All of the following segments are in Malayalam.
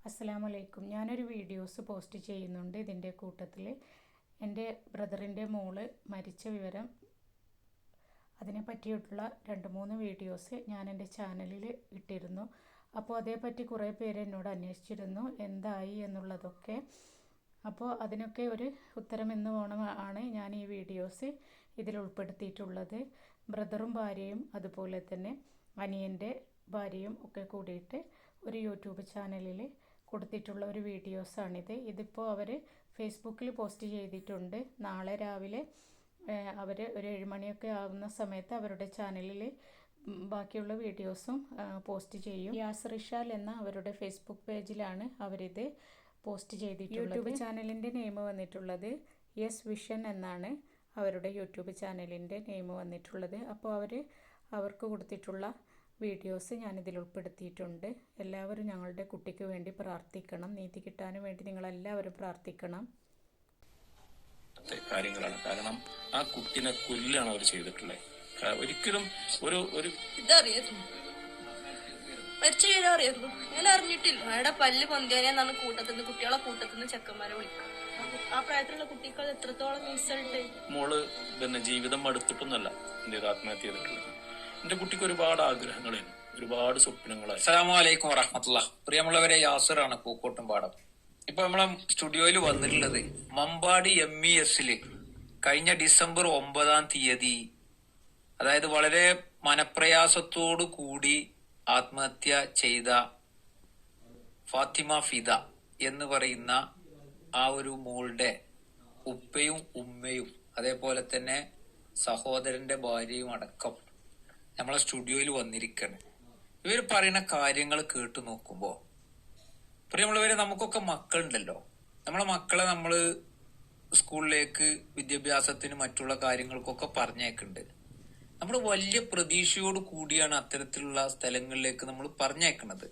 അസ്സലാമു അലൈക്കും. ഞാനൊരു വീഡിയോസ് പോസ്റ്റ് ചെയ്യുന്നുണ്ട്. ഇതിൻ്റെ കൂട്ടത്തിൽ എൻ്റെ ബ്രദറിൻ്റെ മോള് മരിച്ച വിവരം അതിനെ പറ്റിയിട്ടുള്ള 2-3 വീഡിയോസ് ഞാൻ എൻ്റെ ചാനലിൽ ഇട്ടിരുന്നു. അപ്പോൾ അതേപ്പറ്റി കുറേ പേര് എന്നോട് അന്വേഷിച്ചിരുന്നു എന്തായി എന്നുള്ളതൊക്കെ. അപ്പോൾ അതിനൊക്കെ ഒരു ഉത്തരം എന്ന് വേണമാണ് ഞാൻ ഈ വീഡിയോസ് ഇതിൽ ഉൾപ്പെടുത്തിയിട്ടുള്ളത്. ബ്രദറും ഭാര്യയും അതുപോലെ തന്നെ അനിയൻ്റെ ഭാര്യയും ഒക്കെ കൂടിയിട്ട് ഒരു യൂട്യൂബ് ചാനലിൽ കൊടുത്തിട്ടുള്ള ഒരു വീഡിയോസാണിത്. ഇതിപ്പോൾ അവർ ഫേസ്ബുക്കിൽ പോസ്റ്റ് ചെയ്തിട്ടുണ്ട്. നാളെ രാവിലെ അവർ ഒരു 7 മണിയൊക്കെ ആകുന്ന സമയത്ത് അവരുടെ ചാനലിൽ ബാക്കിയുള്ള വീഡിയോസും പോസ്റ്റ് ചെയ്യും. യാസർ ഇഷാൽ എന്ന അവരുടെ ഫേസ്ബുക്ക് പേജിലാണ് അവരിത് പോസ്റ്റ് ചെയ്തിട്ടുള്ളത്. യൂട്യൂബ് ചാനലിൻ്റെ നെയിം വന്നിട്ടുള്ളത് യെസ് വിഷൻ എന്നാണ് അവരുടെ യൂട്യൂബ് ചാനലിൻ്റെ നെയിം വന്നിട്ടുള്ളത്. അപ്പോൾ അവർക്ക് കൊടുത്തിട്ടുള്ള വീഡിയോസ് ഞാനിതിൽ ഉൾപ്പെടുത്തിയിട്ടുണ്ട്. എല്ലാവരും ഞങ്ങളുടെ കുട്ടിക്ക് വേണ്ടി പ്രാർത്ഥിക്കണം. നീതി കിട്ടാനും വേണ്ടി നിങ്ങളെല്ലാവരും പ്രാർത്ഥിക്കണം. കാര്യങ്ങളാണ്. കാരണം ആ കുട്ടിനെ കൊല്ലാണ് അവർ ചെയ്തിട്ടുള്ളത്. ഒരിക്കലും ഒരു ഇതറിയായിരുന്നു, മരിച്ച വിവരം അറിയായിരുന്നു. ഞാൻ അറിഞ്ഞിട്ടില്ല. അയാളുടെ പല്ല് പൊന്തിയാനെന്നാണ് കൂട്ടത്തിന്ന് കുട്ടികളെ കൂട്ടത്തിന്ന് ചെക്കന്മാരെ വിളിക്കുക. ആ പ്രായത്തിലുള്ള കുട്ടികൾ എത്രത്തോളം ഇൻസൾട്ട്. മോള് ജീവിതം അടുത്തിട്ടൊന്നല്ല എന്റെ ആത്മഹത്യ ചെയ്തിട്ടുള്ളത്. എന്റെ കുട്ടിക്ക് ഒരുപാട് ആഗ്രഹങ്ങളായിരുന്നു, ഒരുപാട് സ്വപ്നങ്ങളായി. അസ്സലാമു അലൈക്കും വറഹ്മത്തുള്ളാഹി. പ്രിയമുള്ളവരെ, യാസറാണ് പൂക്കോട്ടും പാടം. ഇപ്പൊ നമ്മളെ സ്റ്റുഡിയോയിൽ വന്നിട്ടുള്ളത് മമ്പാടി MES കഴിഞ്ഞ ഡിസംബർ 9 അതായത് വളരെ മനപ്രയാസത്തോടു കൂടി ആത്മഹത്യ ചെയ്ത ഫാത്തിമ ഫിദ എന്ന് പറയുന്ന ആ ഒരു മോളുടെ ഉപ്പയും ഉമ്മയും അതേപോലെ തന്നെ സഹോദരന്റെ ഭാര്യയും അടക്കം നമ്മളെ സ്റ്റുഡിയോയിൽ വന്നിരിക്കണം. ഇവർ പറയുന്ന കാര്യങ്ങൾ കേട്ടു നോക്കുമ്പോ, പ്രിയമുള്ളവരെ, നമുക്കൊക്കെ മക്കളുണ്ടല്ലോ. നമ്മളെ മക്കളെ നമ്മള് സ്കൂളിലേക്ക് വിദ്യാഭ്യാസത്തിന് മറ്റുള്ള കാര്യങ്ങൾക്കൊക്കെ പറഞ്ഞേക്കുന്നുണ്ട്. നമ്മൾ വലിയ പ്രതീക്ഷയോട് കൂടിയാണ് അത്തരത്തിലുള്ള സ്ഥലങ്ങളിലേക്ക് നമ്മൾ പറഞ്ഞേക്കുന്നത്.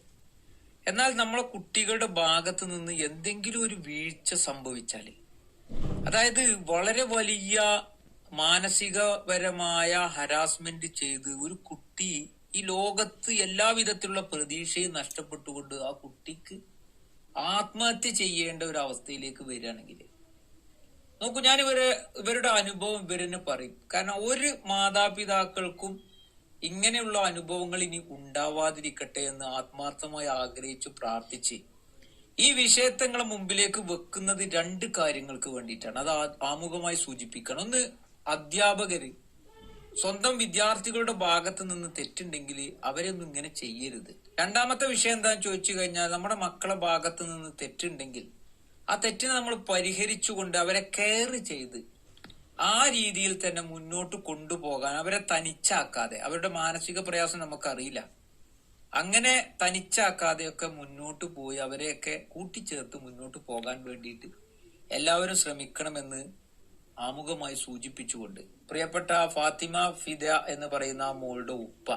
എന്നാൽ നമ്മളെ കുട്ടികളുടെ ഭാഗത്ത് നിന്ന് എന്തെങ്കിലും ഒരു വീഴ്ച സംഭവിച്ചാല്, അതായത് വളരെ വലിയ മാനസികപരമായ ഹരാസ്മെന്റ് ചെയ്ത് ഒരു കുട്ടി ഈ ലോകത്ത് എല്ലാവിധത്തിലുള്ള പ്രതീക്ഷയും നഷ്ടപ്പെട്ടുകൊണ്ട് ആ കുട്ടിക്ക് ആത്മഹത്യ ചെയ്യേണ്ട ഒരു അവസ്ഥയിലേക്ക് വരികയാണെങ്കിൽ നോക്കൂ, ഞാൻ ഇവരുടെ അനുഭവം ഇവരെന്നെ പറയും. കാരണം ഒരു മാതാപിതാക്കൾക്കും ഇങ്ങനെയുള്ള അനുഭവങ്ങൾ ഇനി ഉണ്ടാവാതിരിക്കട്ടെ എന്ന് ആത്മാർത്ഥമായി ആഗ്രഹിച്ചു പ്രാർത്ഥിച്ച് ഈ വിഷയത്തെ മുമ്പിലേക്ക് വെക്കുന്നത് 2 കാര്യങ്ങൾക്ക് വേണ്ടിയിട്ടാണ്. അത് ആമുഖമായി സൂചിപ്പിക്കണം. ഒന്ന്, അധ്യാപകര് സ്വന്തം വിദ്യാർത്ഥികളുടെ ഭാഗത്ത് നിന്ന് തെറ്റുണ്ടെങ്കിൽ അവരൊന്നും ഇങ്ങനെ ചെയ്യരുത്. രണ്ടാമത്തെ വിഷയം എന്താന്ന് ചോദിച്ചു കഴിഞ്ഞാൽ, നമ്മുടെ മക്കളെ ഭാഗത്ത് നിന്ന് തെറ്റുണ്ടെങ്കിൽ ആ തെറ്റിനെ നമ്മൾ പരിഹരിച്ചുകൊണ്ട് അവരെ കെയർ ചെയ്ത് ആ രീതിയിൽ തന്നെ മുന്നോട്ട് കൊണ്ടുപോകാൻ, അവരെ തനിച്ചാക്കാതെ, അവരുടെ മാനസിക പ്രയാസം നമുക്കറിയില്ല, അങ്ങനെ തനിച്ചാക്കാതെയൊക്കെ മുന്നോട്ട് പോയി അവരെയൊക്കെ കൂട്ടിച്ചേർത്ത് മുന്നോട്ട് പോകാൻ വേണ്ടിയിട്ട് എല്ലാവരും ശ്രമിക്കണമെന്ന് ആമുഖമായി സൂചിപ്പിച്ചുകൊണ്ട്, പ്രിയപ്പെട്ട ഫാത്തിമ ഫിദ എന്ന് പറയുന്ന ആ മോളുടെ ഉപ്പ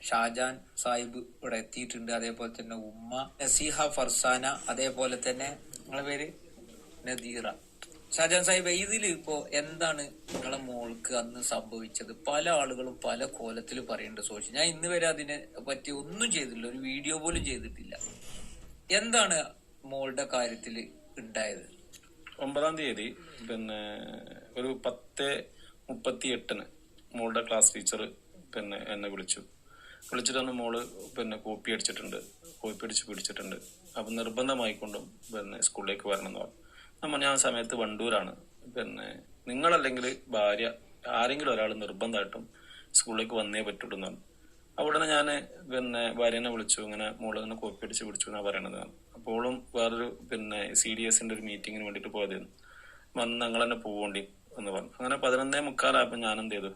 ഷാജാൻ സാഹിബ് ഇവിടെ എത്തിയിട്ടുണ്ട്. അതേപോലെ തന്നെ ഉമ്മ നസീഹ ഫർസാന, അതേപോലെ തന്നെ നിങ്ങളെ പേര് നദീറ. ഷാജാൻ സാഹിബ്, ഇതിൽ ഇപ്പോ എന്താണ് നിങ്ങളെ മോൾക്ക് അന്ന് സംഭവിച്ചത്? പല ആളുകളും പല കോലത്തിൽ പറയുന്നുണ്ട്. ഞാൻ ഇന്ന് വരെ അതിനെ പറ്റി ഒന്നും ചെയ്തില്ല, ഒരു വീഡിയോ പോലും ചെയ്തിട്ടില്ല. എന്താണ് മോളുടെ കാര്യത്തിൽ ഉണ്ടായത്? 9 ഒരു 10:38 മോളുടെ ക്ലാസ് ടീച്ചർ എന്നെ വിളിച്ചിട്ടന്ന് മോള് കോപ്പി അടിച്ചിട്ടുണ്ട്, കോപ്പി അടിച്ച് പിടിച്ചിട്ടുണ്ട്. അപ്പൊ നിർബന്ധമായിക്കൊണ്ടും സ്കൂളിലേക്ക് വരണം എന്ന് പറഞ്ഞു. ഞാൻ സമയത്ത് വണ്ടൂരാണ്. നിങ്ങളല്ലെങ്കിൽ ഭാര്യ ആരെങ്കിലും ഒരാൾ നിർബന്ധമായിട്ടും സ്കൂളിലേക്ക് വന്നേ പറ്റുള്ളൂ എന്നാണ്. അവിടെ ഞാൻ ഭാര്യനെ വിളിച്ചു. ഇങ്ങനെ മോള് ഇങ്ങനെ കോപ്പി അടിച്ച് പിടിച്ചു എന്നാ പറയണത്. അപ്പോഴും വേറൊരു CDSന്റെ ഒരു മീറ്റിങ്ങിന് വേണ്ടിയിട്ട് പോയതായിരുന്നു. വന്ന് ഞങ്ങൾ തന്നെ പോവേണ്ടി എന്ന് പറഞ്ഞു. അങ്ങനെ 11:45 ഞാൻ എന്ത് ചെയ്തു,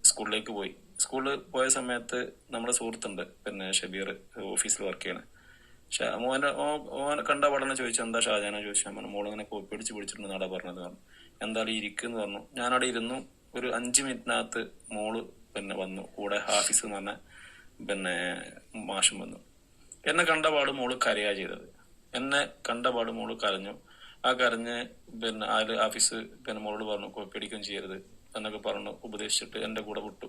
സ്കൂളിലേക്ക് പോയി. സ്കൂളിൽ പോയ സമയത്ത് നമ്മുടെ സുഹൃത്തുണ്ട് ഷബീർ, ഓഫീസിൽ വർക്ക് ചെയ്യണേ. മോനെ കണ്ട പഠനം ചോദിച്ചു, എന്താ ഷാജാനെ ചോദിച്ചാൽ പറഞ്ഞു, മോളിങ്ങനെ കോപ്പി അടിച്ച് പിടിച്ചിട്ടുണ്ടെന്നാടാ പറഞ്ഞത് പറഞ്ഞു. എന്തായാലും ഇരിക്കുന്നു പറഞ്ഞു. ഞാനവിടെ ഇരുന്നു. ഒരു 5 മിനിറ്റിനകത്ത് മോള് വന്നു. കൂടെ ഹാഫിസ് എന്ന് പറഞ്ഞ മാഷും വന്നു. എന്നെ കണ്ടപാട് മോള് കരയാ ചെയ്തത്. എന്നെ കണ്ടപാട് മോള് കരഞ്ഞു. ആ കരഞ്ഞ് ആര് ഹാഫിസ് മോളോട് പറഞ്ഞു കോപ്പി അടിക്കുകയും ചെയ്യരുത് എന്നൊക്കെ പറഞ്ഞു ഉപദേശിച്ചിട്ട് എന്റെ കൂടെ വിട്ടു.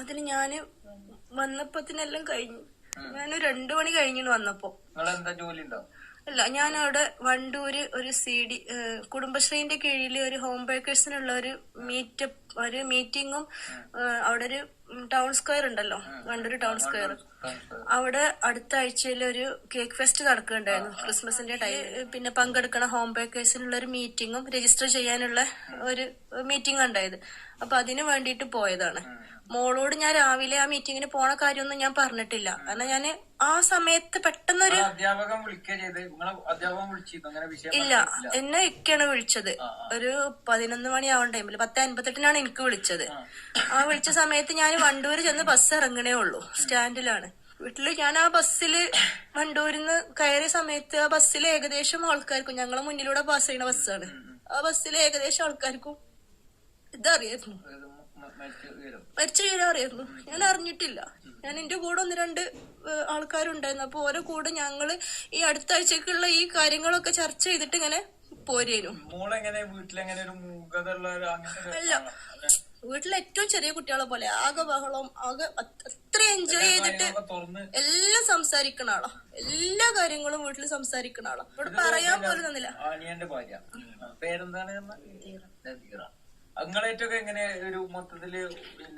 അതിന് ഞാന് വന്നപ്പത്തിനെല്ലാം കഴിഞ്ഞു. ഞാൻ 2 മണി കഴിഞ്ഞു വന്നപ്പോ. നിങ്ങളെന്താ ജോലി ഉണ്ടോ? അല്ല, ഞാൻ അവിടെ വണ്ടൂര് ഒരു കുടുംബശ്രീന്റെ കീഴിൽ ഒരു ഹോം ബേക്കേഴ്സിനുള്ള ഒരു മീറ്റിങ്ങും അവിടെ ഒരു ടൗൺ സ്ക്വയർ ഉണ്ടല്ലോ, വണ്ടൂര് ടൗൺ സ്ക്വയർ, അവിടെ അടുത്ത ആഴ്ചയിൽ ഒരു കേക്ക് ഫെസ്റ്റ് നടക്കുന്നുണ്ടായിരുന്നു ക്രിസ്മസിന്റെ ടൈം. പിന്നെ പങ്കെടുക്കണ ഹോം ബേക്കേഴ്സിനുള്ള ഒരു മീറ്റിങ്ങും രജിസ്റ്റർ ചെയ്യാനുള്ള ഒരു മീറ്റിംഗ് ഉണ്ടായത്. അപ്പൊ അതിന് വേണ്ടിയിട്ട് പോയതാണ്. മോളോട് ഞാൻ രാവിലെ ആ മീറ്റിങ്ങിന് പോണ കാര്യമൊന്നും ഞാൻ പറഞ്ഞിട്ടില്ല. കാരണം ഞാൻ ആ സമയത്ത് പെട്ടെന്നൊരു അധ്യാപകൻ ഇല്ല, എന്നെ ഇക്കാണ് വിളിച്ചത്. ഒരു 11 മണിയാവുന്ന ടൈമിൽ 10:58 എനിക്ക് വിളിച്ചത്. ആ വിളിച്ച സമയത്ത് ഞാൻ വണ്ടൂര് ചെന്ന് ബസ് ഇറങ്ങണേ ഉള്ളൂ, സ്റ്റാൻഡിലാണ്. വീട്ടില് ഞാൻ ആ ബസ്സില് വണ്ടൂരിന്ന് കയറിയ സമയത്ത് ആ ബസ്സിൽ ഏകദേശം ആൾക്കാർക്കും, ഞങ്ങളെ മുന്നിലൂടെ പാസ് ചെയ്യുന്ന ബസ്സാണ്, ആ ബസ്സിലെ ഏകദേശം ആൾക്കാർക്കും ഇതറിയായിരുന്നു, മരിച്ച വിവരം അറിയായിരുന്നു. ഞാൻ അറിഞ്ഞിട്ടില്ല. ഞാൻ എന്റെ കൂടെ 1-2 ആൾക്കാരുണ്ടായിരുന്നു. അപ്പൊ ഓരോ കൂടെ ഞങ്ങള് ഈ അടുത്ത ആഴ്ചക്കുള്ള ഈ കാര്യങ്ങളൊക്കെ ചർച്ച ചെയ്തിട്ട് ഇങ്ങനെ പോരേനു. അല്ല, വീട്ടിലെ ഏറ്റവും ചെറിയ കുട്ടികളെ പോലെ ആകെ ബഹളം, ആകെ അത്ര എൻജോയ് ചെയ്തിട്ട് എല്ലാം സംസാരിക്കണ ആളാ, എല്ലാ കാര്യങ്ങളും വീട്ടിൽ സംസാരിക്കണ ആളാ. ഇവിടെ പറയാൻ പോലും തന്നില്ല. നിങ്ങളേറ്റൊക്കെ എങ്ങനെ ഒരു മൊത്തത്തില്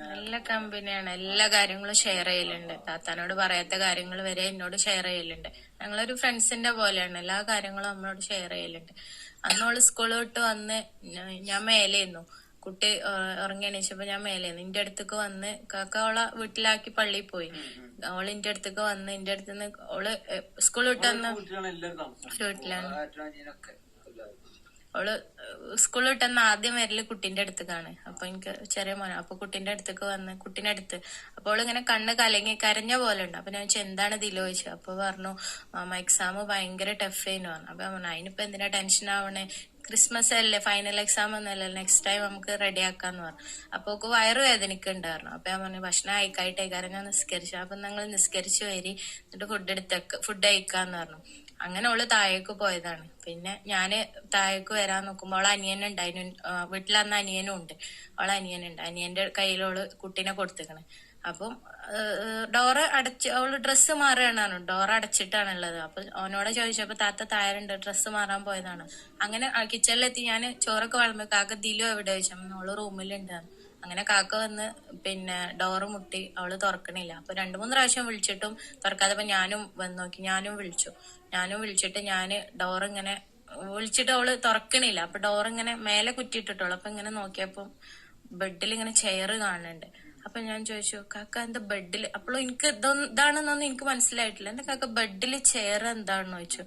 നല്ല കമ്പനിയാണ്, എല്ലാ കാര്യങ്ങളും ഷെയർ ചെയ്യലുണ്ട്. താത്താനോട് പറയാത്ത കാര്യങ്ങൾ വരെ എന്നോട് ഷെയർ ചെയ്യലുണ്ട്. ഞങ്ങളൊരു ഫ്രണ്ട്സിന്റെ പോലെയാണ്, എല്ലാ കാര്യങ്ങളും നമ്മളോട് ഷെയർ ചെയ്യലുണ്ട്. അന്നോള് സ്കൂൾ വിട്ട് വന്ന് ഞാൻ മേലെയിരുന്നു, കുട്ടി ഉറങ്ങി എണീച്ചപ്പോ ഞാൻ മേലെയിരുന്നു. എന്റെ അടുത്തേക്ക് വന്ന് കാക്ക അവളെ വീട്ടിലാക്കി പള്ളിയിൽ പോയി. അവള് എന്റെ അടുത്തേക്ക് വന്ന് എന്റെ അടുത്തുനിന്ന് അവള് സ്കൂൾ വിട്ട് വന്ന വീട്ടിലാണ്. അവള് സ്കൂളിൽ വിട്ടെന്ന് ആദ്യം വരല് കുട്ടീന്റെ അടുത്തേക്കാണ്. അപ്പൊ എനിക്ക് ചെറിയ മോന, അപ്പൊ കുട്ടീന്റെ അടുത്തേക്ക് വന്ന് കുട്ടീന്റെ അടുത്ത് അപ്പൊ അവളിങ്ങനെ കണ്ണ് കലങ്ങി കരഞ്ഞ പോലെ ഉണ്ട്. അപ്പൊ ഞാൻ ചോദിച്ചു എന്താണ് ഇതിലോ ചോദിച്ചു. അപ്പൊ പറഞ്ഞു മാമ എക്സാം ഭയങ്കര ടഫ് ആയിരുന്നു പറഞ്ഞു. അപ്പൊ പറഞ്ഞു അതിനിപ്പോ എന്തിനാ ടെൻഷൻ ആവണേ, ക്രിസ്മസ് അല്ലേ, ഫൈനൽ എക്സാം ഒന്നല്ലേ, നെക്സ്റ്റ് ടൈം നമുക്ക് റെഡി ആക്കാന്ന് പറഞ്ഞു. അപ്പൊ വയറ് വേദനിക്കുണ്ടായിരുന്നു. അപ്പൊ ഞാൻ പറഞ്ഞു ഭക്ഷണം അയക്കായിട്ടേ, കാരണം ഞാൻ നിസ്കരിച്ചു. അപ്പൊ ഞങ്ങൾ നിസ്കരിച്ചു വരി, എന്നിട്ട് ഫുഡ് അയക്കാന്ന് പറഞ്ഞു. അങ്ങനെ അവള് താഴേക്ക് പോയതാണ്. പിന്നെ ഞാന് താഴേക്ക് വരാൻ നോക്കുമ്പോൾ അവളെ അനിയനുണ്ടായിരുന്നു, വീട്ടിലന്ന് അനിയനും ഉണ്ട്. അവളെ അനിയനുണ്ട്, അനിയന്റെ കയ്യിലോള് കുട്ടീനെ കൊടുത്തേക്കണേ. അപ്പം ഡോറ് അടച്ച് അവള് ഡ്രസ്സ് മാറുകയാണ്, ഡോർ അടച്ചിട്ടാണുള്ളത്. അപ്പൊ അവനോട് ചോദിച്ചപ്പോ താത്ത താഴെയുണ്ട്, ഡ്രസ്സ് മാറാൻ പോയതാണ്. അങ്ങനെ കിച്ചണിലെത്തി ഞാൻ ചോറൊക്കെ വളർന്നു, കാക്ക ദിലു എവിടെ ചോദിച്ചു, അവള് റൂമിലുണ്ടായിരുന്നു. അങ്ങനെ കാക്ക വന്ന് പിന്നെ ഡോറ് മുട്ടി, അവള് തുറക്കണില്ല. അപ്പൊ 2-3 പ്രാവശ്യം വിളിച്ചിട്ടും തുറക്കാതെ ഞാനും വന്ന് നോക്കി, ഞാനും വിളിച്ചിട്ട് ഞാന് ഡോറിങ്ങനെ വിളിച്ചിട്ട് അവള് തുറക്കണില്ല. അപ്പൊ ഡോറിങ്ങനെ മേലെ കുറ്റിയിട്ടിട്ടുള്ളു. അപ്പൊ ഇങ്ങനെ നോക്കിയപ്പോ ബെഡിൽ ഇങ്ങനെ ചെയർ കാണുന്നുണ്ട്. അപ്പൊ ഞാൻ ചോദിച്ചു കാക്ക എന്താ ബെഡിൽ, അപ്പോഴും എനിക്ക് ഇതാണെന്നൊന്നും എനിക്ക് മനസ്സിലായിട്ടില്ല. എന്റെ കാക്ക ബെഡിൽ ചെയർ എന്താണെന്ന് ചോദിച്ചു.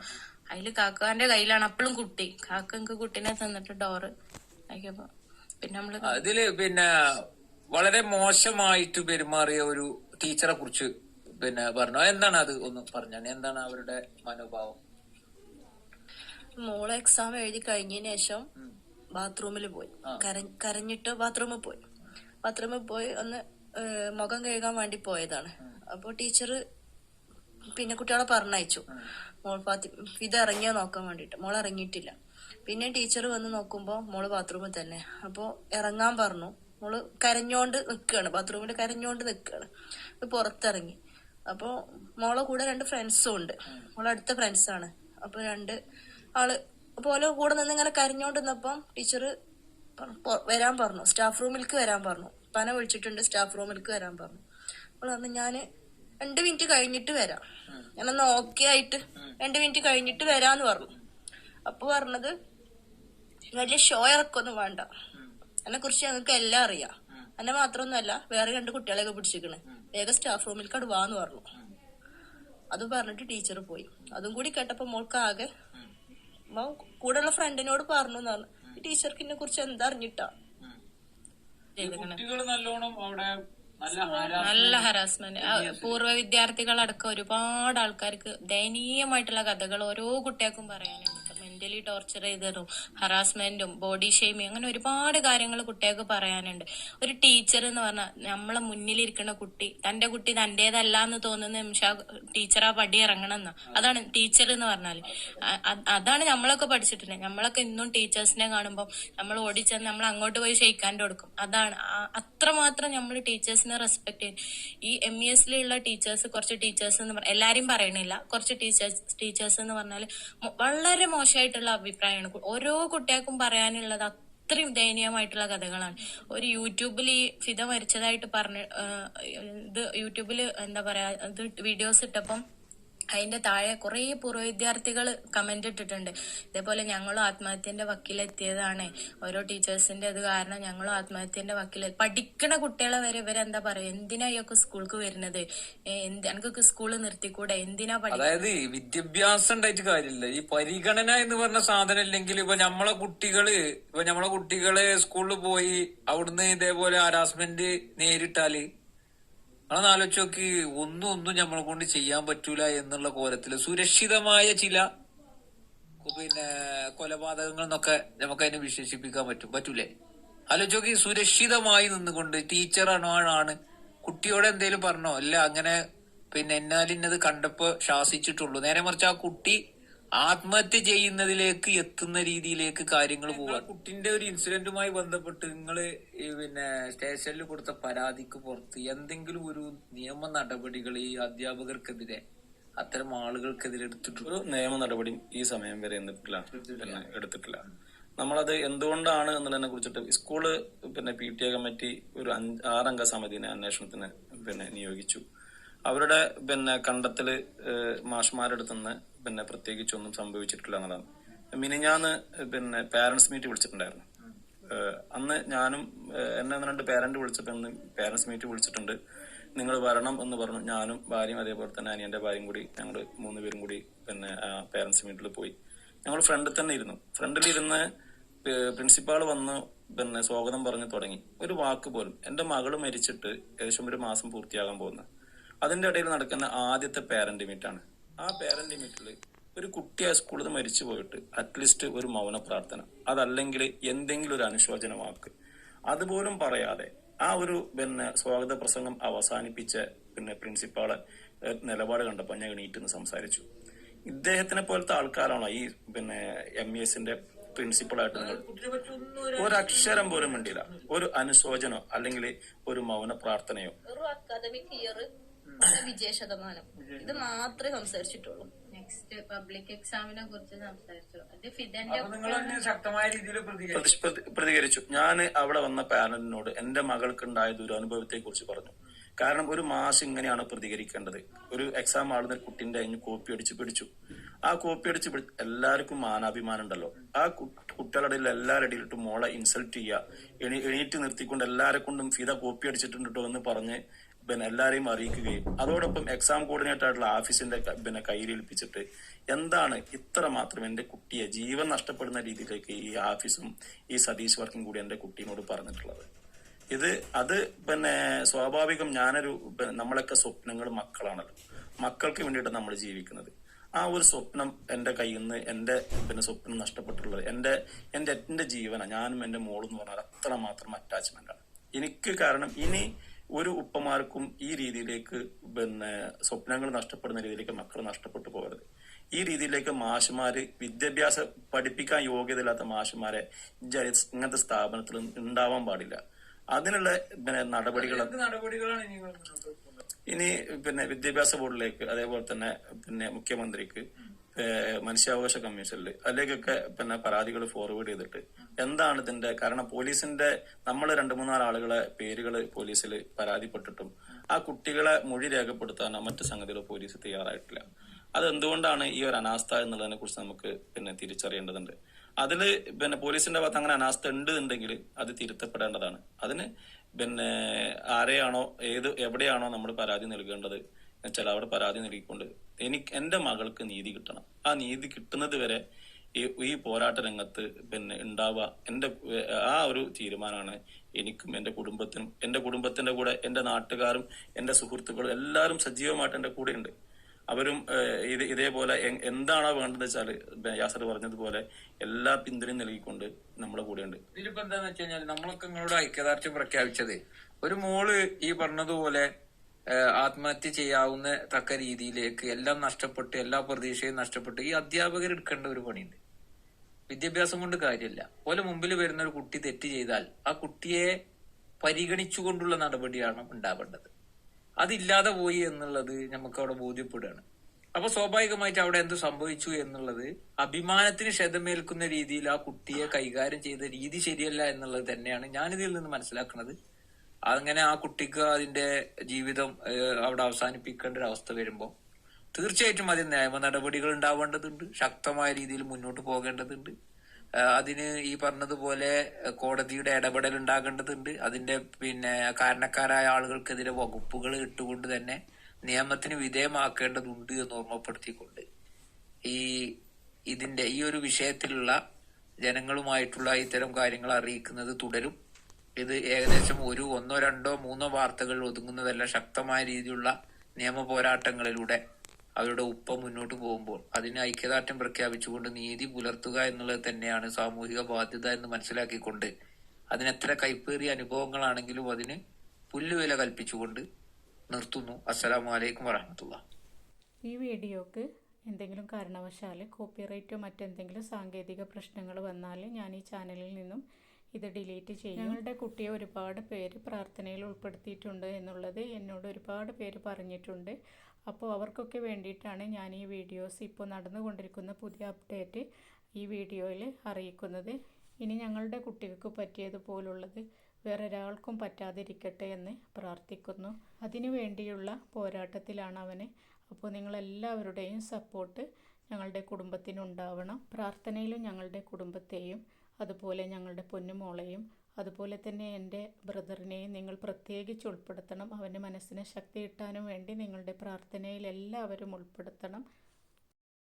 അതില് കാക്കാന്റെ കയ്യിലാണ് അപ്പോഴും കുട്ടി. കാക്ക എനിക്ക് കുട്ടീനെ തന്നിട്ട് ഡോറ് ആക്കിയപ്പോ പിന്നെ നമ്മള് അതില് പിന്നെ വളരെ മോശമായിട്ട് പെരുമാറിയ ഒരു ടീച്ചറെ കുറിച്ച് പിന്നെ പറഞ്ഞു. എന്താണ് അത് ഒന്ന് പറഞ്ഞാൽ, എന്താണ് അവരുടെ മനോഭാവം? മോള് എക്സാം എഴുതി കഴിഞ്ഞതിന് ശേഷം ബാത്റൂമിൽ പോയി, കരഞ്ഞിട്ട് ബാത്റൂമിൽ പോയി ഒന്ന് മുഖം കഴുകാൻ വേണ്ടി പോയതാണ്. അപ്പൊ ടീച്ചർ പിന്നെ കുട്ടികളെ പറഞ്ഞയച്ചു, മോൾ ഇത് ഇറങ്ങിയോ നോക്കാൻ വേണ്ടിട്ട്. മോൾ ഇറങ്ങിയിട്ടില്ല. പിന്നെ ടീച്ചർ വന്ന് നോക്കുമ്പോ മോള് ബാത്റൂമിൽ തന്നെ. അപ്പൊ ഇറങ്ങാൻ പറഞ്ഞു. മോള് കരഞ്ഞോണ്ട് നിക്കുകയാണ്, ബാത്റൂമിൽ കരഞ്ഞോണ്ട് നിക്കുകയാണ്. പുറത്തിറങ്ങി. അപ്പൊ മോളെ കൂടെ 2 ഫ്രണ്ട്സും ഉണ്ട്, മോളെ അടുത്ത ഫ്രണ്ട്സാണ്. അപ്പൊ 2 ആള് പോലെ കൂടെ നിന്ന് ഇങ്ങനെ കരഞ്ഞോണ്ട് നിന്നപ്പം ടീച്ചർ വരാൻ പറഞ്ഞു, സ്റ്റാഫ് റൂമിലേക്ക് വരാൻ പറഞ്ഞു. പന വിളിച്ചിട്ടുണ്ട്, സ്റ്റാഫ് റൂമിലേക്ക് വരാൻ പറഞ്ഞു. അപ്പോൾ പറഞ്ഞു ഞാൻ 2 മിനിറ്റ് കഴിഞ്ഞിട്ട് വരാം, ഞാനൊന്ന് ഓക്കെ ആയിട്ട് 2 മിനിറ്റ് കഴിഞ്ഞിട്ട് വരാന്ന് പറഞ്ഞു. അപ്പൊ പറഞ്ഞത് വലിയ ഷോ ഇറക്കൊന്നും വേണ്ട, എന്നെ കുറിച്ച് ഞങ്ങൾക്ക് എല്ലാം അറിയാം, എന്നെ മാത്രമൊന്നുമല്ല വേറെ 2 കുട്ടികളെയൊക്കെ പിടിച്ചിരിക്കണേ, വേഗം സ്റ്റാഫ് റൂമിലേക്ക് അവിടെ വാന്ന് പറഞ്ഞു. അതും പറഞ്ഞിട്ട് ടീച്ചർ പോയി. അതും കൂടി കേട്ടപ്പോ മോൾക്ക് ആകെ, കൂടെയുള്ള ഫ്രണ്ടിനോട് പറഞ്ഞു പറഞ്ഞു ടീച്ചർക്ക് ഇതിനെ കുറിച്ച് എന്താ അറിഞ്ഞിട്ടാ. നല്ല ഹരാസ്മെന്റ്, പൂർവ്വ വിദ്യാർത്ഥികളടക്കം ഒരുപാട് ആൾക്കാർക്ക് ദയനീയമായിട്ടുള്ള കഥകൾ ഓരോ കുട്ടികൾക്കും പറയാനുണ്ട്. മെന്റലി ടോർച്ചർ ചെയ്തതും ഹറാസ്മെന്റും ബോഡി ഷെയ്മിങ് അങ്ങനെ ഒരുപാട് കാര്യങ്ങൾ കുട്ടികൾക്ക് പറയാനുണ്ട്. ഒരു ടീച്ചർ എന്ന് പറഞ്ഞാൽ നമ്മളെ മുന്നിലിരിക്കുന്ന കുട്ടി തന്റെ കുട്ടി തന്റേതല്ല എന്ന് തോന്നുന്ന നിമിഷം ടീച്ചർ ആ പടി ഇറങ്ങണമെന്ന്. അതാണ് ടീച്ചർ എന്ന് പറഞ്ഞാല്. അതാണ് നമ്മളൊക്കെ പഠിച്ചിട്ടുണ്ട്. നമ്മളൊക്കെ ഇന്നും ടീച്ചേഴ്സിനെ കാണുമ്പോൾ നമ്മൾ ഓടിച്ചെന്ന് നമ്മൾ അങ്ങോട്ട് പോയി ഷെയ്ക്കാൻ്റെ കൊടുക്കും. അതാണ് അത്രമാത്രം നമ്മൾ ടീച്ചേഴ്സിനെ റെസ്പെക്ട് ചെയ്യും. ഈ MESലുള്ള ടീച്ചേഴ്സ്, കുറച്ച് ടീച്ചേഴ്സ് എന്ന് പറഞ്ഞാൽ എല്ലാരും പറയണില്ല, കുറച്ച് ടീച്ചേഴ്സ് എന്ന് പറഞ്ഞാൽ വളരെ മോശമായിട്ടുള്ള അഭിപ്രായമാണ്. ഓരോ കുട്ടികൾക്കും പറയാനുള്ളത് അത്രയും ദയനീയമായിട്ടുള്ള കഥകളാണ്. ഒരു യൂട്യൂബിൽ ഈ ഫിദ മരിച്ചതായിട്ട് ഇത് യൂട്യൂബിൽ എന്താ പറയാ ഇത് വീഡിയോസ് ഇട്ടപ്പം അതിന്റെ താഴെ കുറെ പൂർവ്വ വിദ്യാർത്ഥികൾ കമന്റ് ഇട്ടിട്ടുണ്ട്. ഇതേപോലെ ഞങ്ങളും ആത്മഹത്യന്റെ വക്കിലെത്തിയതാണ്, ഓരോ ടീച്ചേഴ്സിന്റെ ഇത് കാരണം ഞങ്ങളും ആത്മഹത്യന്റെ പഠിക്കണ കുട്ടികളെ വരെ ഇവരെന്താ പറയാ, എന്തിനാ ഇയൊക്കെ സ്കൂൾക്ക് വരുന്നത്, എനിക്കൊക്കെ സ്കൂള് നിർത്തിക്കൂടെ, എന്തിനാ അതായത് വിദ്യാഭ്യാസം ഉണ്ടായിട്ട് കാര്യമില്ല. ഈ പരിഗണന എന്ന് പറഞ്ഞ സാധനം ഇല്ലെങ്കിൽ ഇപ്പൊ നമ്മളെ കുട്ടികള് സ്കൂളിൽ പോയി അവിടുന്ന് ഇതേപോലെ ഹരാസ്മെന്റ് നേരിട്ടാല് അതൊന്ന് ആലോചിച്ച് നോക്കി. ഒന്നും നമ്മളെ കൊണ്ട് ചെയ്യാൻ പറ്റൂല എന്നുള്ള കോലത്തില് സുരക്ഷിതമായ ചില കൊലപാതകങ്ങൾ എന്നൊക്കെ നമുക്ക് അതിനെ വിശേഷിപ്പിക്കാൻ പറ്റൂലേ? ആലോചിച്ച് നോക്കി. സുരക്ഷിതമായി നിന്നുകൊണ്ട് ടീച്ചറാണോ ആണ് കുട്ടിയോട് എന്തേലും പറഞ്ഞോ? അല്ല അങ്ങനെ എന്നാലിന്നത് കണ്ടപ്പോ ശാസിച്ചിട്ടുള്ളൂ. നേരെ മറിച്ച് ആ കുട്ടി ആത്മഹത്യ ചെയ്യുന്നതിലേക്ക് എത്തുന്ന രീതിയിലേക്ക് കാര്യങ്ങൾ പോവാ. കുട്ടിന്റെ ഒരു ഇൻസിഡന്റുമായി ബന്ധപ്പെട്ട് നിങ്ങള് സ്റ്റേഷനിൽ കൊടുത്ത പരാതിക്ക് പുറത്ത് എന്തെങ്കിലും ഒരു നിയമ നടപടികൾ ഈ അധ്യാപകർക്കെതിരെ അത്തരം ആളുകൾക്കെതിരെ എടുത്തിട്ടുണ്ടോ? ഒരു നിയമ നടപടിയും ഈ സമയം വരെ എടുത്തിട്ടില്ല. നമ്മളത് എന്തുകൊണ്ടാണ് എന്നുള്ളതിനെ കുറിച്ചിട്ട് സ്കൂള് PTA കമ്മിറ്റി ഒരു 6 അംഗ സമിതിനെ അന്വേഷണത്തിന് നിയോഗിച്ചു. അവരുടെ കണ്ടെത്തല് മാഷ്മാരെടുത്തുനിന്ന് പ്രത്യേകിച്ചൊന്നും സംഭവിച്ചിട്ടില്ല എന്നതാണ്. മിനിഞ്ഞാന്ന് പാരന്റ്സ് മീറ്റ് വിളിച്ചിട്ടുണ്ടായിരുന്നു. അന്ന് ഞാനും എന്നെ 2 പേരന്റ് വിളിച്ചപ്പോ പാരന്റ്സ് മീറ്റ് വിളിച്ചിട്ടുണ്ട്, നിങ്ങൾ വരണം എന്ന് പറഞ്ഞു. ഞാനും ഭാര്യയും അതേപോലെ തന്നെ അനിയന്റെ ഭാര്യയും കൂടി ഞങ്ങൾ 3 പേരും കൂടി പാരന്റ്സ് മീറ്റിൽ പോയി. ഞങ്ങൾ ഫ്രണ്ടിൽ തന്നെ ഇരുന്നു. ഫ്രണ്ടിലിരുന്ന് പ്രിൻസിപ്പാൾ വന്ന് സ്വാഗതം പറഞ്ഞു തുടങ്ങി. ഒരു വാക്ക് പോലും. എന്റെ മകള് മരിച്ചിട്ട് ഏകദേശം 1 മാസം പൂർത്തിയാകാൻ പോകുന്നത്. അതിന്റെ ഇടയിൽ നടക്കുന്ന ആദ്യത്തെ പാരന്റ് മീറ്റാണ്. ആ പാരന്റ് മീറ്റിൽ ഒരു കുട്ടി ആ സ്കൂളിൽ നിന്ന് മരിച്ചു പോയിട്ട് അറ്റ്ലീസ്റ്റ് ഒരു മൗന പ്രാർത്ഥന, അതല്ലെങ്കിൽ എന്തെങ്കിലും ഒരു അനുശോചന വാക്ക് അതുപോലും പറയാതെ ആ ഒരു സ്വാഗത പ്രസംഗം അവസാനിപ്പിച്ച പ്രിൻസിപ്പാള് നിലപാട് കണ്ടപ്പോൾ ഞാൻ എണീറ്റ് സംസാരിച്ചു. ഇദ്ദേഹത്തിനെ പോലത്തെ ആൾക്കാരാണോ ഈ MESന്റെ പ്രിൻസിപ്പളായിട്ട് നിങ്ങൾ ഒരക്ഷരം പോലും വേണ്ടിയില്ല, ഒരു അനുശോചനോ അല്ലെങ്കിൽ ഒരു മൗന പ്രാർത്ഥനയോ? വിജയശതമാനം ഇത് മാത്രമേ സംസാരിച്ചിട്ടുള്ളൂ. നെക്സ്റ്റ് പബ്ലിക് എക്സാമിനെ കുറിച്ച് സംസാരിച്ചു. പ്രതികരിച്ചു. ഞാൻ അവിടെ വന്ന പാരന്റിനോട് എന്റെ മകൾക്ക് ഉണ്ടായ ദുരനുഭവത്തെ കുറിച്ച് പറഞ്ഞു. കാരണം ഒരു മാഷ് ഇങ്ങനെയാണ് പ്രതികരിക്കേണ്ടത്. ഒരു എക്സാം ആളുന്ന കുട്ടിന്റെ അതിന് കോപ്പി അടിച്ച് പിടിച്ചു. ആ കോപ്പി അടിച്ച് എല്ലാവർക്കും മാനാഭിമാനം ഉണ്ടല്ലോ. ആ കുട്ടികളുടെ എല്ലാവരുടെ ഇടയിലിട്ട് മോളെ ഇൻസൾട്ട് ചെയ്യുക, എണീറ്റ് നിർത്തിക്കൊണ്ട് എല്ലാരെ കൊണ്ടും ഫിദ കോപ്പി അടിച്ചിട്ടുണ്ടോ എന്ന് പറഞ്ഞ് എല്ലാരെയും അറിയിക്കുകയും അതോടൊപ്പം എക്സാം കോർഡിനേറ്റർ ആയിട്ടുള്ള ഓഫീസിന്റെ കയ്യിലേൽപ്പിച്ചിട്ട് എന്താണ് ഇത്ര മാത്രം എന്റെ കുട്ടിയെ ജീവൻ നഷ്ടപ്പെടുന്ന രീതിയിലേക്ക് ഈ ഓഫീസും ഈ സതീഷ് വർക്കും കൂടി എന്റെ കുട്ടീനോട് പറഞ്ഞിട്ടുള്ളത്. അത് സ്വാഭാവികം. നമ്മളൊക്കെ സ്വപ്നങ്ങൾ മക്കളാണല്ലോ. മക്കൾക്ക് വേണ്ടിയിട്ട് നമ്മൾ ജീവിക്കുന്നത്. ആ ഒരു സ്വപ്നം എന്റെ കയ്യിൽ നിന്ന് എന്റെ സ്വപ്നം നഷ്ടപ്പെട്ടുള്ളത് എന്റെ ജീവനാണ്. ഞാനും എന്റെ മോളും എന്ന് പറഞ്ഞാൽ അത്ര മാത്രം അറ്റാച്ച്മെന്റ് ആണ് എനിക്ക്. കാരണം ഇനി ഒരു ഉപ്പമാർക്കും ഈ രീതിയിലേക്ക് സ്വപ്നങ്ങൾ നഷ്ടപ്പെടുന്ന രീതിയിലേക്ക് മക്കൾ നഷ്ടപ്പെട്ടു പോകരുത്. ഈ രീതിയിലേക്ക് മാഷുമാര് വിദ്യാഭ്യാസം പഠിപ്പിക്കാൻ യോഗ്യതയില്ലാത്ത മാഷുമാരെ ഇങ്ങനത്തെ സ്ഥാപനത്തിൽ ഉണ്ടാവാൻ പാടില്ല. അതിനുള്ള നടപടികളാണ് ഇനി വിദ്യാഭ്യാസ ബോർഡിലേക്ക്, അതേപോലെ തന്നെ മുഖ്യമന്ത്രിക്ക്, മനുഷ്യാവകാശ കമ്മീഷനിൽ അതിലേക്കൊക്കെ പരാതികൾ ഫോർവേഡ് ചെയ്തിട്ട് എന്താണ് ഇതിന്റെ കാരണം. പോലീസിന്റെ നമ്മൾ 2-3 ആളുകളെ പേരുകൾ പോലീസിൽ പരാതിപ്പെട്ടിട്ടും ആ കുട്ടികളെ മൊഴി രേഖപ്പെടുത്താനോ മറ്റു സംഗതികൾ പോലീസ് തയ്യാറായിട്ടില്ല. അതെന്തുകൊണ്ടാണ് ഈ ഒരു അനാസ്ഥ എന്നുള്ളതിനെ കുറിച്ച് നമുക്ക് തിരിച്ചറിയേണ്ടതുണ്ട്. അതില് പോലീസിന്റെ ഭാഗത്ത് അങ്ങനെ അനാസ്ഥ ഉണ്ടെങ്കിൽ അത് തിരുത്തപ്പെടേണ്ടതാണ്. അതിന് ആരെയാണോ എവിടെയാണോ നമ്മൾ പരാതി നൽകേണ്ടത് വെച്ചാൽ അവിടെ പരാതി നൽകിക്കൊണ്ട് എന്റെ മകൾക്ക് നീതി കിട്ടണം. ആ നീതി കിട്ടുന്നത് വരെ ഈ പോരാട്ട രംഗത്ത് ഉണ്ടാവുക ആ ഒരു തീരുമാനമാണ് എനിക്കും എന്റെ കുടുംബത്തിനും. എന്റെ കുടുംബത്തിന്റെ കൂടെ എന്റെ നാട്ടുകാരും എന്റെ സുഹൃത്തുക്കളും എല്ലാവരും സജീവമായിട്ട് എന്റെ കൂടെ ഉണ്ട്. അവരും ഇതേപോലെ എന്താണോ വേണ്ടത് വെച്ചാല് യാസർ പറഞ്ഞതുപോലെ എല്ലാ പിന്തുണയും നൽകിക്കൊണ്ട് നമ്മുടെ കൂടെയുണ്ട്. ഇതിലിപ്പോ എന്താന്ന് വെച്ച് കഴിഞ്ഞാൽ നമ്മളൊക്കെ നിങ്ങളോട് ഐക്യദാർഢ്യം പ്രഖ്യാപിച്ചത് ഒരു മോള് ഈ പറഞ്ഞതുപോലെ ആത്മഹത്യ ചെയ്യാവുന്ന തക്ക രീതിയിലേക്ക് എല്ലാം നഷ്ടപ്പെട്ട് എല്ലാ പ്രതീക്ഷയും നഷ്ടപ്പെട്ട് ഈ അധ്യാപകർ എടുക്കേണ്ട ഒരു പണിയുണ്ട്. വിദ്യാഭ്യാസം കൊണ്ട് കാര്യമില്ല. പോലെ മുമ്പിൽ വരുന്ന ഒരു കുട്ടി തെറ്റ് ചെയ്താൽ ആ കുട്ടിയെ പരിഗണിച്ചുകൊണ്ടുള്ള നടപടിയാണ് ഉണ്ടാവേണ്ടത്. അതില്ലാതെ പോയി എന്നുള്ളത് നമുക്ക് അവിടെ ബോധ്യപ്പെടുകയാണ്. അപ്പൊ സ്വാഭാവികമായിട്ട് അവിടെ എന്ത് സംഭവിച്ചു എന്നുള്ളത് അഭിമാനത്തിന് ക്ഷതമേൽക്കുന്ന രീതിയിൽ ആ കുട്ടിയെ കൈകാര്യം ചെയ്ത രീതി ശരിയല്ല എന്നുള്ളത് തന്നെയാണ് ഞാനിതിൽ നിന്ന് മനസ്സിലാക്കുന്നത്. അങ്ങനെ ആ കുട്ടിക്ക് അതിന്റെ ജീവിതം അവിടെ അവസാനിപ്പിക്കേണ്ട ഒരു അവസ്ഥ വരുമ്പോൾ തീർച്ചയായിട്ടും അതിന് നിയമ നടപടികൾ ഉണ്ടാവേണ്ടതുണ്ട്, ശക്തമായ രീതിയിൽ മുന്നോട്ട് പോകേണ്ടതുണ്ട്. അതിന് ഈ പറഞ്ഞതുപോലെ കോടതിയുടെ ഇടപെടൽ ഉണ്ടാകേണ്ടതുണ്ട്. അതിന്റെ കാരണക്കാരായ ആളുകൾക്കെതിരെ വകുപ്പുകൾ ഇട്ടുകൊണ്ട് തന്നെ നിയമത്തിന് വിധേയമാക്കേണ്ടതുണ്ട് എന്ന് ഓർമ്മപ്പെടുത്തിക്കൊണ്ട് ഈ ഒരു വിഷയത്തിലുള്ള ജനങ്ങളുമായിട്ടുള്ള ഇത്തരം കാര്യങ്ങൾ അറിയിക്കുന്നത് തുടരും. ഇത് ഏകദേശം 1, 1, 2, 3 വാർത്തകൾ ഒതുങ്ങുന്നതല്ല. ശക്തമായ രീതിയിലുള്ള നിയമ പോരാട്ടങ്ങളിലൂടെ അവരുടെ ഉപ്പ മുന്നോട്ട് പോകുമ്പോൾ അതിന് ഐക്യദാർഢ്യം പ്രഖ്യാപിച്ചുകൊണ്ട് നീതി പുലർത്തുക എന്നുള്ളത് തന്നെയാണ് സാമൂഹിക ബാധ്യത എന്ന് മനസ്സിലാക്കിക്കൊണ്ട് അതിനെത്ര കൈപ്പേറിയ അനുഭവങ്ങളാണെങ്കിലും അതിന് പുല്ലുവില കൽപ്പിച്ചുകൊണ്ട് നിർത്തുന്നു. അസ്സലാമു അലൈക്കും വറഹ്മത്തുള്ളാഹി. ഈ വീഡിയോക്ക് എന്തെങ്കിലും കാരണവശാൽ കോപ്പിറൈറ്റോ മറ്റെന്തെങ്കിലും സാങ്കേതിക പ്രശ്നങ്ങൾ വന്നാൽ ഞാൻ ഈ ചാനലിൽ നിന്നും ഇത് ഡിലീറ്റ് ചെയ്യും. ഞങ്ങളുടെ കുട്ടിയെ ഒരുപാട് പേര് പ്രാർത്ഥനയിൽ ഉൾപ്പെടുത്തിയിട്ടുണ്ട് എന്നുള്ളത് എന്നോട് ഒരുപാട് പേര് പറഞ്ഞിട്ടുണ്ട്. അപ്പോൾ അവർക്കൊക്കെ വേണ്ടിയിട്ടാണ് ഞാൻ ഈ വീഡിയോസ് ഇപ്പോൾ നടന്നുകൊണ്ടിരിക്കുന്ന പുതിയ അപ്ഡേറ്റ് ഈ വീഡിയോയിൽ അറിയിക്കുന്നത്. ഇനി ഞങ്ങളുടെ കുട്ടികൾക്ക് പറ്റിയതുപോലുള്ളത് വേറൊരാൾക്കും പറ്റാതിരിക്കട്ടെ എന്ന് പ്രാർത്ഥിക്കുന്നു. അതിനു വേണ്ടിയുള്ള പോരാട്ടത്തിലാണ് അവന്. അപ്പോൾ നിങ്ങളെല്ലാവരുടെയും സപ്പോർട്ട് ഞങ്ങളുടെ കുടുംബത്തിനുണ്ടാവണം. പ്രാർത്ഥനയിലും ഞങ്ങളുടെ കുടുംബത്തെയും അതുപോലെ ഞങ്ങളുടെ പൊന്നുമോളെയും അതുപോലെ തന്നെ എൻ്റെ ബ്രദറിനെയും നിങ്ങൾ പ്രത്യേകിച്ച് ഉൾപ്പെടുത്തണം. അവൻ്റെ മനസ്സിന് ശക്തി കിട്ടാനും വേണ്ടി നിങ്ങളുടെ പ്രാർത്ഥനയിൽ എല്ലാവരും ഉൾപ്പെടുത്തണം.